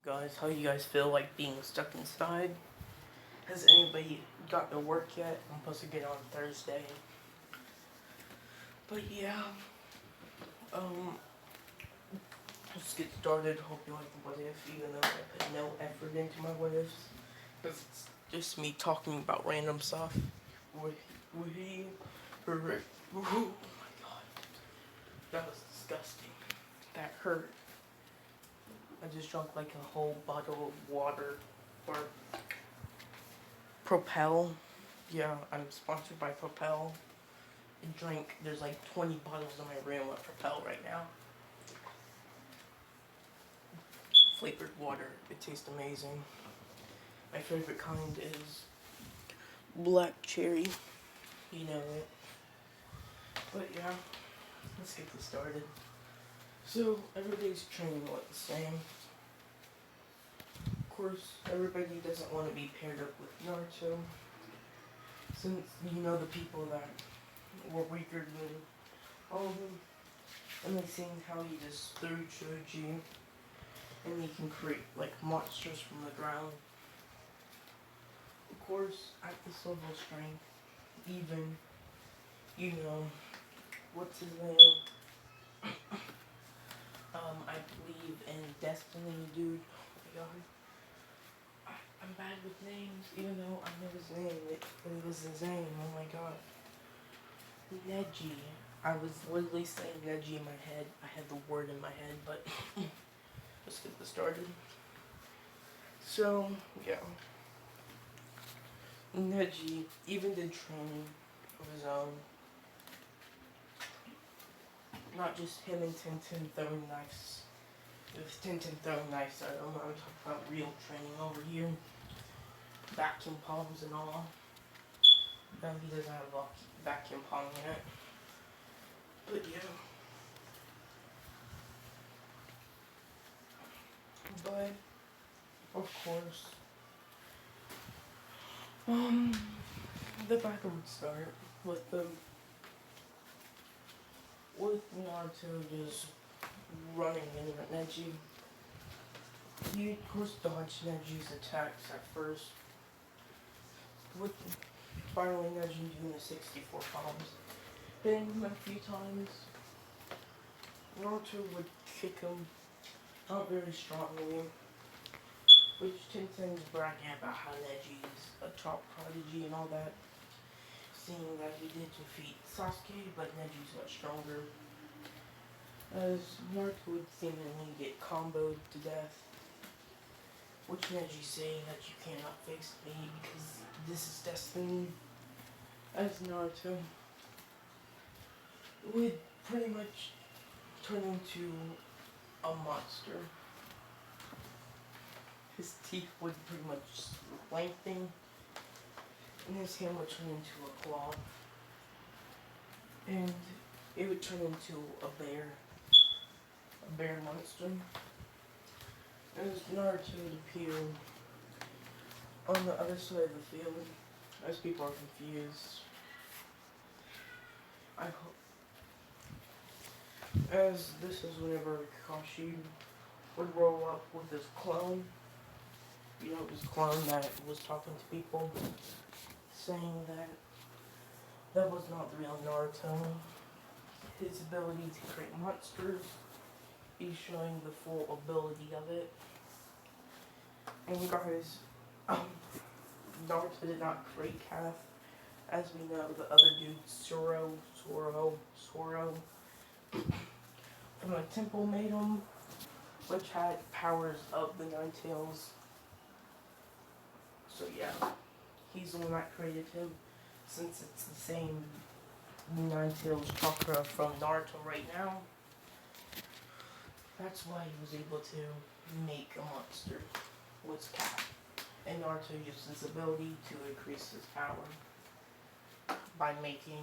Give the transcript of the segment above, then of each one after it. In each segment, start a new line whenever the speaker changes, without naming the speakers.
Guys, how you guys feel like being stuck inside? Has anybody got to work yet? I'm supposed to get on Thursday. But yeah, um, let's get started. Hope you like the what if, even though I put no effort into my what ifs. Because it's just me talking about random stuff. We, oh my god, that was disgusting. That hurt. I just drank like a whole bottle of water. Or Propel. Yeah, I'm sponsored by Propel. There's like 20 bottles in my room of Propel right now. Flavored water. It tastes amazing. My favorite kind is black cherry. You know it. But yeah, let's get this started. So, everybody's training look the same. Of course, everybody doesn't want to be paired up with Naruto. Since you know the people that were weaker than all of them. And they seen how he just threw Choji. And he can create like monsters from the ground. Of course, at this level of strength, even, what's his name? I believe in Destiny, dude. Oh my god. I'm bad with names, even though I know his name. It was his name, oh my god. Neji. I was literally saying Neji in my head. I had the word in my head, but let's get this started. So, yeah. Neji even did training of his own. Not just him and Tintin throwing knives. With Tintin throwing knives, I don't know, I'm talking about real training over here. Vacuum palms and all. No, he doesn't have a vacuum palm yet. But yeah. But, of course, the battle would start with Naruto just running in at Neji. He of course dodged Neji's attacks at first. With finally Neji doing the 64 palms. Hitting him a few times. Naruto would kick him, not very strongly. Which Tintin's bragging about how Neji's a top prodigy and all that. Seeing that he did defeat Sasuke, but Neji's much stronger. As Naruto would seemingly get comboed to death. Which Neji's saying that you cannot face me because this is destiny. As Naruto would pretty much turn into a monster. His teeth would pretty much lengthen, and his hand would turn into a claw. And it would turn into a bear monster. As Naruto would appear on the other side of the field, as people are confused. I hope. As this is whenever Kakashi would roll up with his clone. You know, his clone that was talking to people, saying that was not the real Naruto. His ability to create monsters, he's showing the full ability of it. And guys, Naruto did not create Calf. As we know, the other dude, Soro, from a temple made him, which had powers of the Nine Tails. So yeah, he's the one that created him, since it's the same Nine Tails chakra from Naruto right now. That's why he was able to make a monster with Cap. And Naruto used his ability to increase his power by making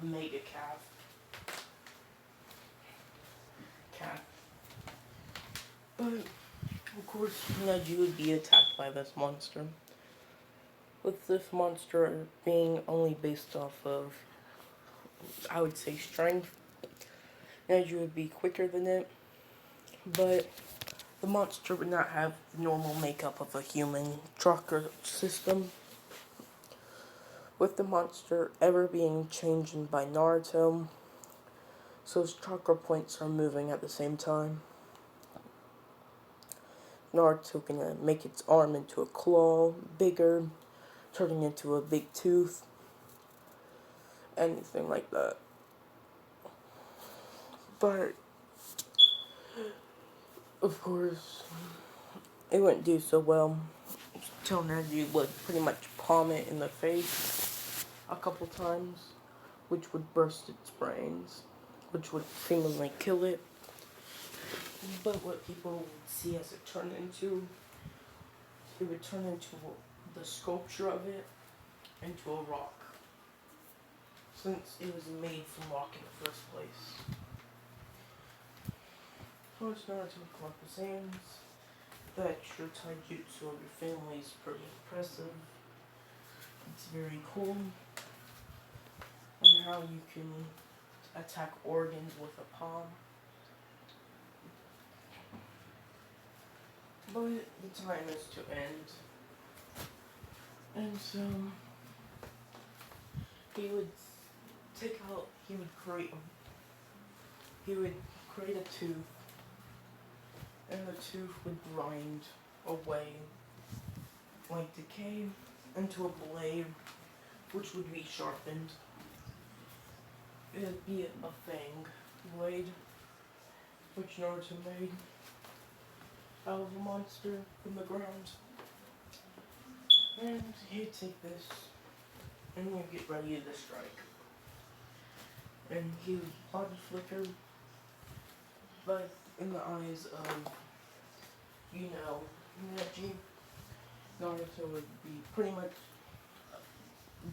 Mega Cap. But, of course, Neji would be attacked by this monster. With this monster being only based off of, I would say, strength. Neji would be quicker than it. But The monster would not have the normal makeup of a human chakra system, with the monster ever being changed by Naruto, so his chakra points are moving at the same time. Naruto can make its arm into a claw, bigger, turning into a big tooth, anything like that. But, of course, it wouldn't do so well. Till Neji would pretty much palm it in the face a couple times, which would burst its brains, which would seemingly kill it. But what people would see as it turned into, it would turn into the sculpture of it into a rock, since it was made from rock in the first place. First Naruto collect the sands. That your taijutsu of your family is pretty impressive. It's very cool. And how you can attack organs with a palm. But the time is to end. And so he would create a tooth, and the tooth would grind away like decay into a blade, which would be sharpened. It would be a fang blade, which Naruto made out of a monster from the ground. And he'd take this, and he'd get ready to strike. And he would body flicker, but in the eyes of, Neji, Naruto would be pretty much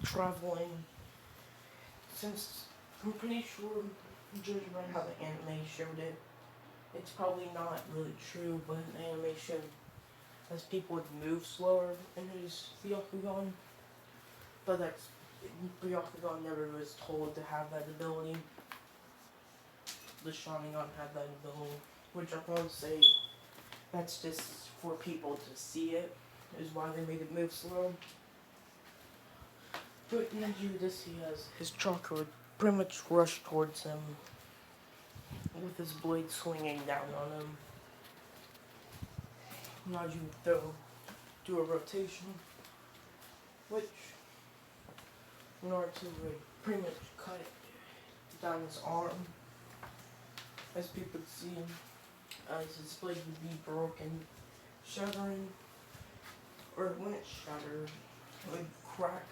traveling, since I'm pretty sure, judging by how the anime showed it, it's probably not really true, but in the animation, as people would move slower in his Byakugan, but that's, Byakugan never was told to have that ability. The Sharingan had that ability, which I would say that's just for people to see it, is why they made it move slow. But Neji would just see as his chakra would pretty much rush towards him, with his blade swinging down on him. Neji would do a rotation, which Naruto would pretty much cut down his arm, as people could see, as his blade would be broken, shattering, or when it shattered, it would crack,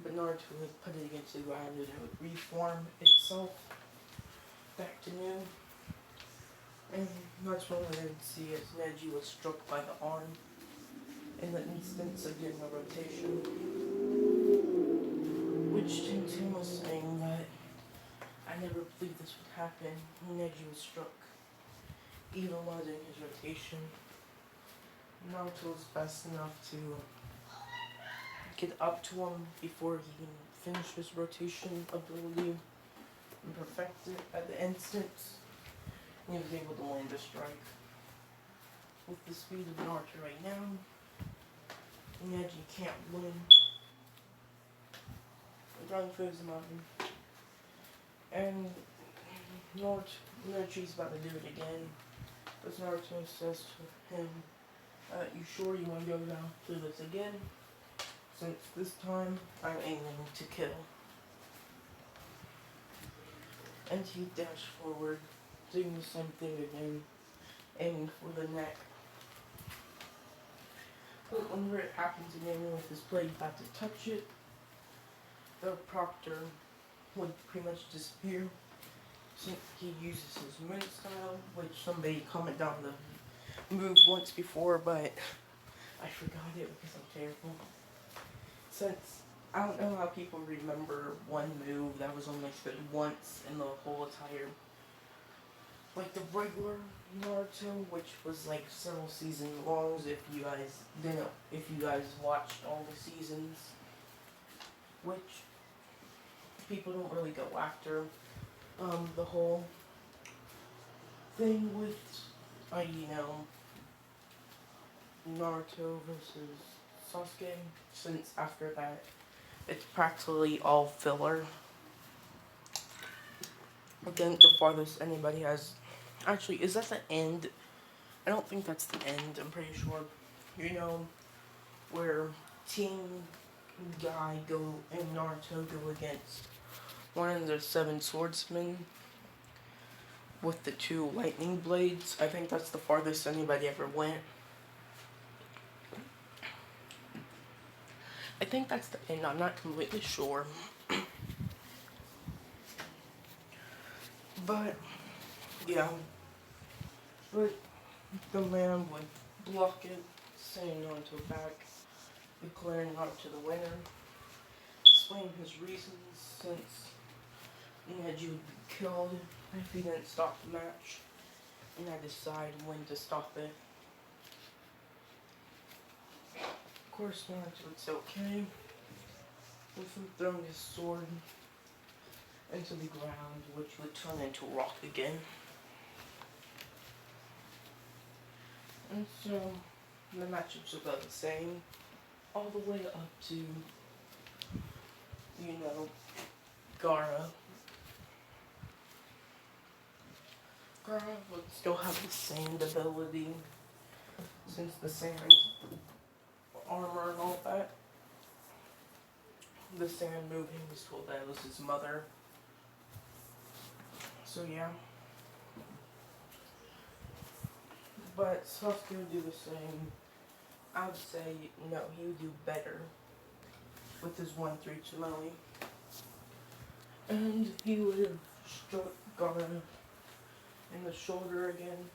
but Naruto would put it against the ground and it would reform itself back to new. And that's when we would see as Neji was struck by the arm in the instance of doing a rotation, which Tintin was saying that I never believed this would happen. Neji was struck even while doing his rotation. Naruto was fast enough to get up to him before he can finish his rotation ability and perfect it at the instant. He was able to land a strike. With the speed of Naruto right now, Neji can't win. Run through the mountain. And Naruto's about to do it again. But Naruto says to him, you sure you want to go down through this again? Since this time, I'm aiming to kill. And he dashed forward, doing the same thing again, aiming for the neck. But whenever it happens again with his blade about to touch it, the proctor would pretty much disappear, since he uses his moon style, which somebody commented down the move once before, but I forgot it because I'm terrible. Since I don't know how people remember one move that was only said once in the whole entire, like the regular Naruto, which was like several seasons long. If you guys watched all the seasons, which people don't really go after, the whole thing with you know, Naruto versus Sasuke, since after that, it's practically all filler. I think the farthest anybody has. Actually, is that the end? I don't think that's the end, I'm pretty sure. You know, where Team Guy go and Naruto go against one of the seven swordsmen with the two lightning blades. I think that's the farthest anybody ever went. I think that's the end, I'm not completely sure. But, yeah. But the man would block it, sending Naruto back, declaring Naruto the winner, explain his reasons since Neji would be killed if he didn't stop the match, and I decide when to stop it. Of course, Naruto would say okay, with him throwing his sword into the ground, which would turn into rock again. And so, the matchups are about the same, all the way up to, you know, Gaara. Gaara would still have the sand ability, since the sand armor and all that. The sand moving was told that it was his mother. So yeah. But Sasuke would do the same. I would say, no, he would do better with his 1-3 Chimeli. And he would have struck Gaara in the shoulder again.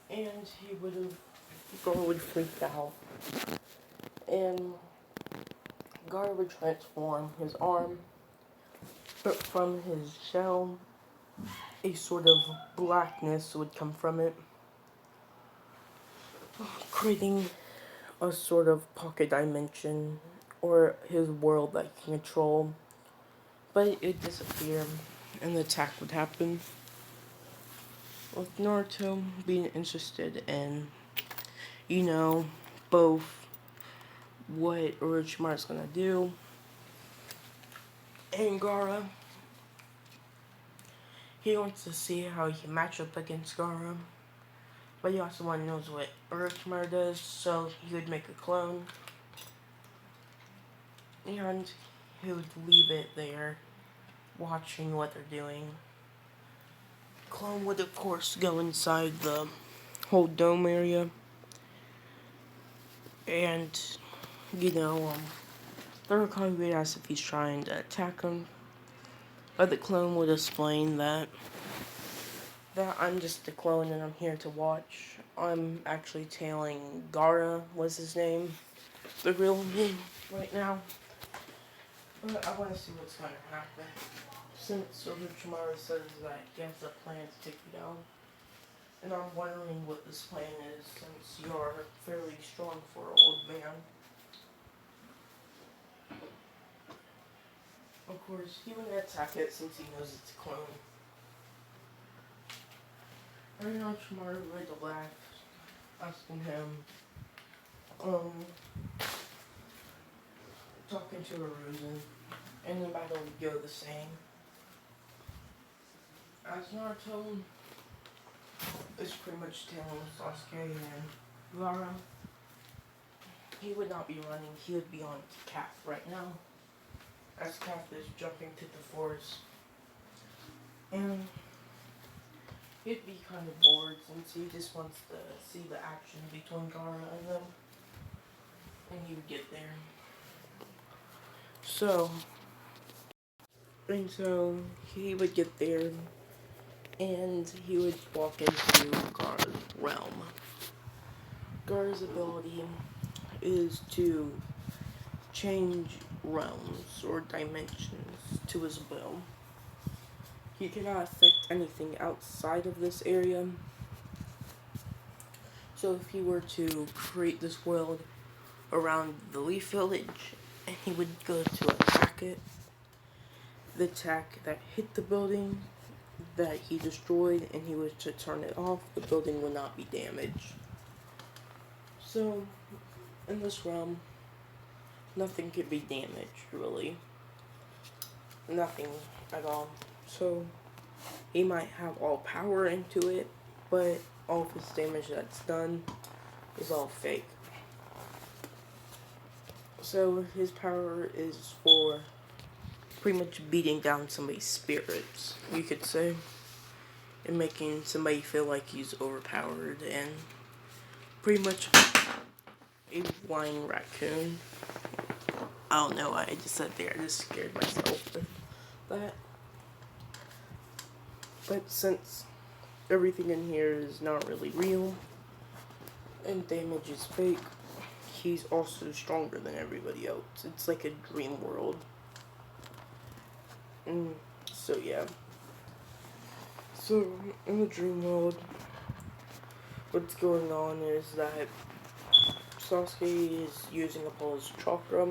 And he would have, Gaara would freak out. And Gaara would transform his arm, but from his shell, a sort of blackness would come from it, creating a sort of pocket dimension, or his world that he can control. But it would disappear, and the attack would happen. With Naruto being interested in, you know, both what Orochimaru's gonna do, and Gaara, he wants to see how he can match up against Gaara. But he also wants to know what Orochimaru does, so he would make a clone. And he would leave it there, watching what they're doing. Clone would, of course, go inside the whole dome area. And, you know, the Hokage would ask if he's trying to attack him. But the clone would explain that I'm just a clone and I'm here to watch. I'm actually tailing Gaara, was his name. The real name right now. But I want to see what's going to happen. Since Orochimaru says that he has a plan to take you down. And I'm wondering what this plan is, since you're fairly strong for an old man. Of course, he wouldn't attack it since he knows it's a clone. And Orochimaru would laugh, asking him, talking to Aruzen, and the battle would go the same. As Naruto is pretty much tailing Sasuke and Gaara, he would not be running, he would be on Cap right now, as Cap is jumping to the forest. And he'd be kind of bored since he just wants to see the action between Gaara and them. And he would get there. So he would get there, and he would walk into Gaara's realm. Gaara's ability is to change realms or dimensions to his will. He cannot affect anything outside of this area. So if he were to create this world around the Leaf Village, and he would go to attack it, the attack that hit the building, that he destroyed and he was to turn it off, the building would not be damaged. So, in this realm, nothing could be damaged, really. Nothing at all. So, he might have all power into it, but all of his damage that's done is all fake. So, his power is for pretty much beating down somebody's spirits, you could say, and making somebody feel like he's overpowered and pretty much a flying raccoon. I don't know why I just sat there. I just scared myself with that. But since everything in here is not really real and damage is fake, he's also stronger than everybody else. It's like a dream world. So yeah. So in the dream world, what's going on is that Sasuke is using up all his chakra,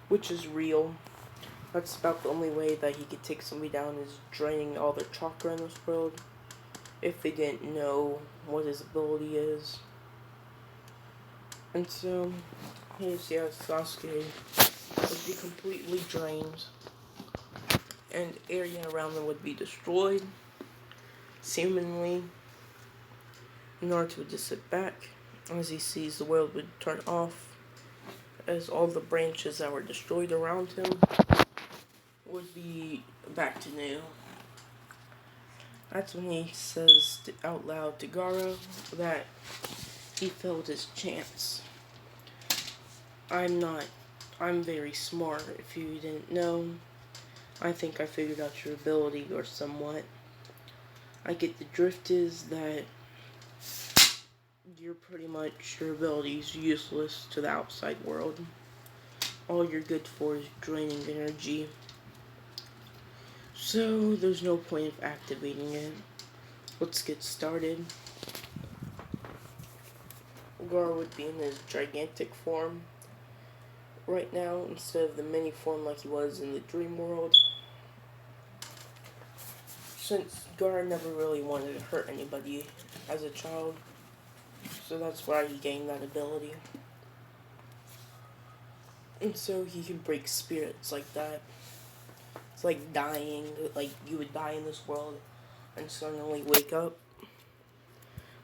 which is real. That's about the only way that he could take somebody down, is draining all their chakra in this world. If they didn't know what his ability is. And so, Sasuke would be completely drained. And area around them would be destroyed. Seemingly, Naruto would just sit back as he sees the world would turn off. As all the branches that were destroyed around him would be back to new. That's when he says out loud to Gaara that he failed his chance. I'm very smart. If you didn't know, I think I figured out your ability, or somewhat. I get the drift is that you're pretty much, your ability is useless to the outside world. All you're good for is draining energy. So, there's no point of activating it. Let's get started. Gaara would be in his gigantic form right now, instead of the mini form like he was in the dream world. Since Gaara never really wanted to hurt anybody as a child, so that's why he gained that ability. And so he can break spirits like that. It's like dying, like you would die in this world and suddenly wake up.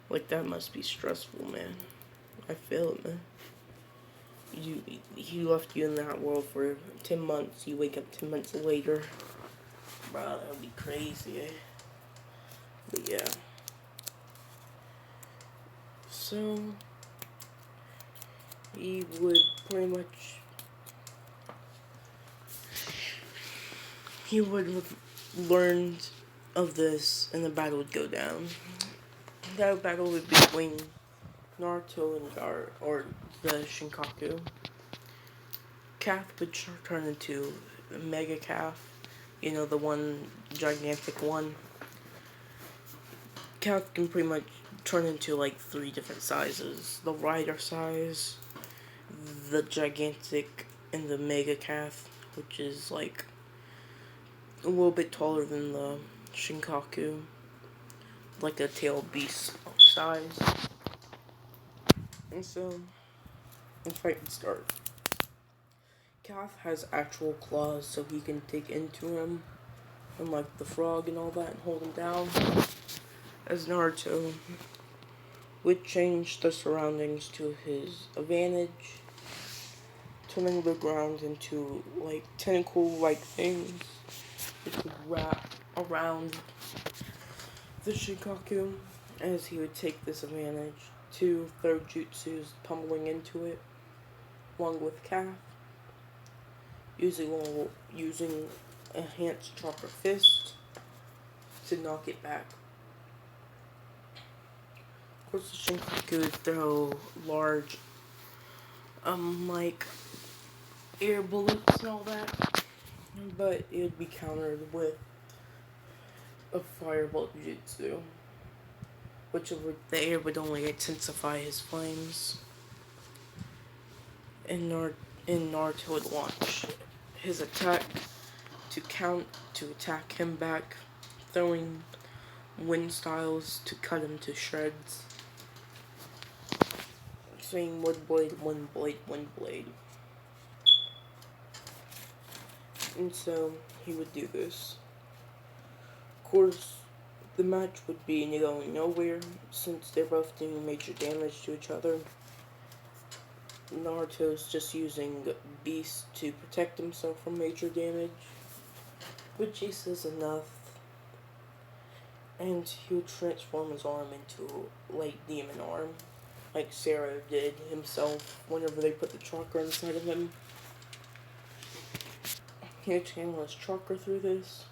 Like, that must be stressful, man. I feel it, man. He left you in that world for 10 months, you wake up 10 months later. Bro, that would be crazy, eh? But yeah. So, he would pretty much, he would have learned of this and the battle would go down. That battle would be between Naruto and Gaara, or the Shinkaku. Calf would turn into a Mega Calf. You know, the one, gigantic one. Calf can pretty much turn into like 3 different sizes. The rider size, the gigantic, and the Mega Calf, which is like a little bit taller than the Shinkaku. Like a tail beast size. And so, the fight would start. Calf has actual claws, so he can dig into him, and like the frog and all that, and hold him down. As Naruto would change the surroundings to his advantage, turning the ground into like tentacle-like things, which would wrap around the Shinkaku, as he would take this advantage. 2 third jutsus pummeling into it, along with Calf, using enhanced chakra fist to knock it back. Of course, the Shinkaku would throw large, like air bullets and all that, but it would be countered with a firebolt jutsu, which the air would only intensify his flames, and Naruto would launch his attack to attack him back, throwing wind styles to cut him to shreds, saying wood blade, wind blade, wind blade. And so he would do this. Of course, the match would be going nowhere since they're both doing major damage to each other. Naruto's just using Beast to protect himself from major damage, which he says enough. And he would transform his arm into a light demon arm, like Sarah did himself whenever they put the chakra inside of him. He would channel his chakra through this,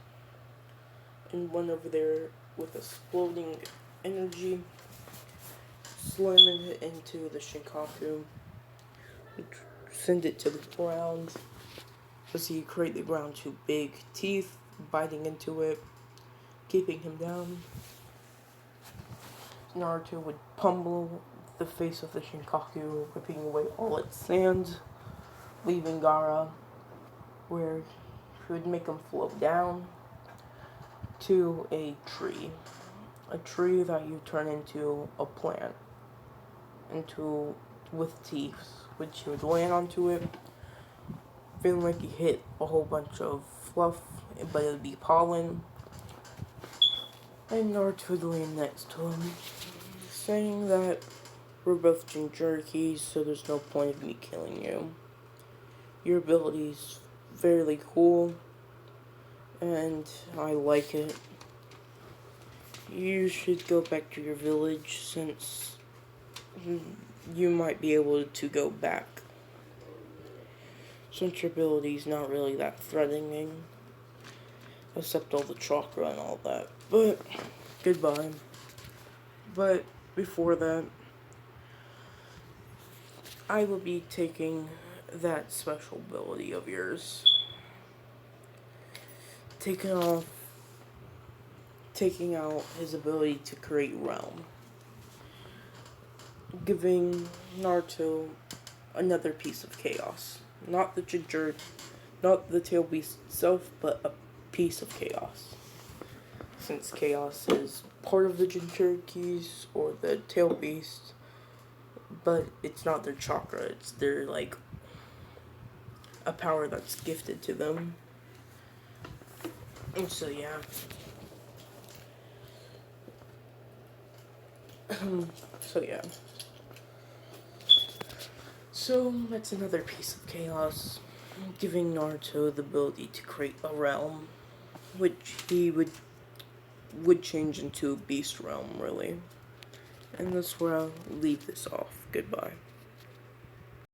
and went over there with exploding energy, slamming it into the Shinkaku, send it to the ground, as he create the ground two big teeth, biting into it, keeping him down. Naruto would pummel the face of the Shinkaku, whipping away all its sand, leaving Gaara, where he would make him float down to a tree that you turn into a plant, with teeth, which he would land onto it, feeling like he hit a whole bunch of fluff, but it would be pollen, and Naruto would land next to him, saying that we're both Jinchurikis, so there's no point of me killing you. Your ability's fairly cool, and I like it. You should go back to your village, since you might be able to go back, since your ability's not really that threatening, except all the chakra and all that. But goodbye. But before that, I will be taking that special ability of yours, taking out his ability to create realm, giving Naruto another piece of chaos. Not the tail beast itself, but a piece of chaos. Since chaos is part of the Jinchurikis or the tail beast, but it's not their chakra, it's their, like, a power that's gifted to them. And so, yeah. So, that's another piece of chaos, giving Naruto the ability to create a realm, which he would change into a beast realm, really. And that's where I'll leave this off. Goodbye.